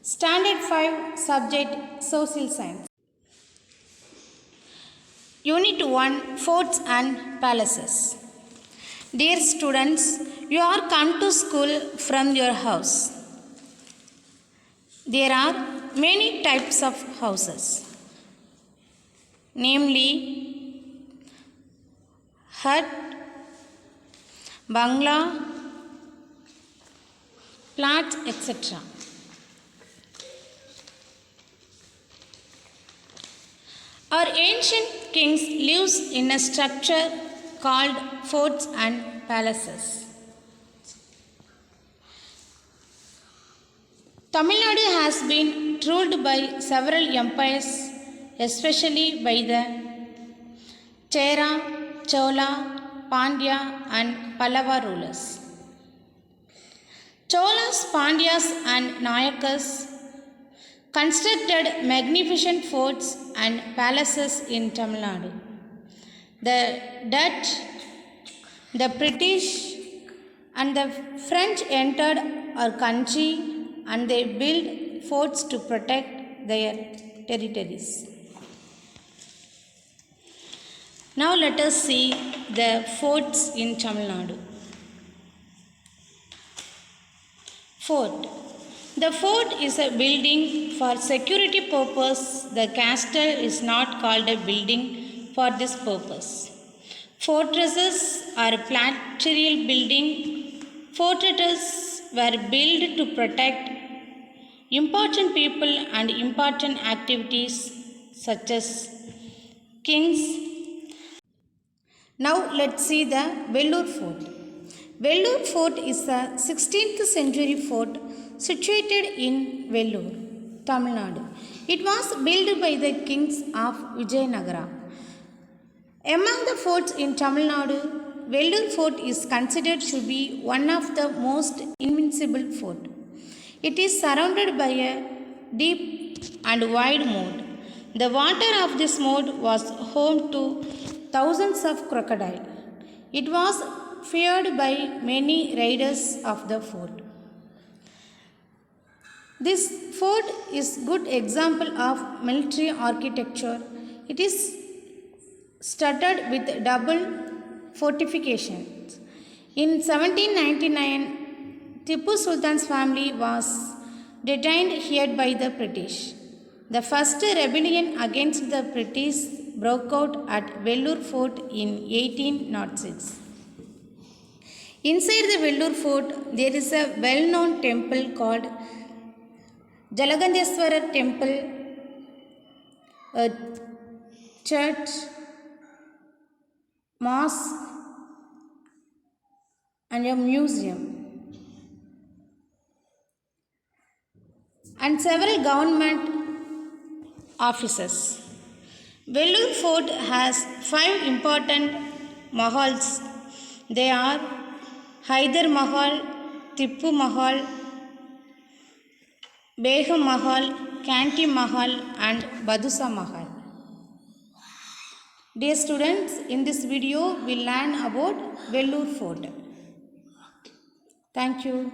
Standard 5 Subject Social Science. Unit 1 Forts and Palaces. Dear students, you are come to school from your house. There are many types of houses, namely hut, bungalow, plat, etc. Our ancient kings lived in a structure called forts and palaces. Tamil Nadu has been ruled by several empires, especially by the Chera, Chola, Pandya and Pallava rulers. Cholas, Pandyas and Nayakas constructed magnificent forts and palaces in Tamil Nadu. The Dutch, the British and the French entered our country and they built forts to protect their territories. Now let us see the forts in Tamil Nadu. Fort. The fort is a building for security purpose. The castle is not called a building for this purpose. Fortresses are a material building. Fortresses were built to protect important people and important activities such as kings. Now let's see the Vellore Fort. Vellore Fort is a 16th century fort situated in Vellore, Tamil Nadu. It was built by the kings of Vijayanagara. Among the forts in Tamil Nadu, Vellore Fort is considered to be one of the most invincible forts. It is surrounded by a deep and wide moat. The water of this moat was home to thousands of crocodiles. It was feared by many raiders of the fort. This fort is good example of military architecture. It is studded with double fortifications. In 1799, Tipu Sultan's family was detained here by the British. The first rebellion against the British broke out at Vellore Fort in 1806. Inside the Vellore Fort, there is a well-known temple called Jalagandheswarar Temple, a church, mosque, and a museum, and several government offices. Vellore Fort has 5 important mahals. They are Hyder Mahal, Tipu Mahal, Begum Mahal, Kanti Mahal and Badusa Mahal. Dear students, in this video we learn about Vellore Fort. Thank you.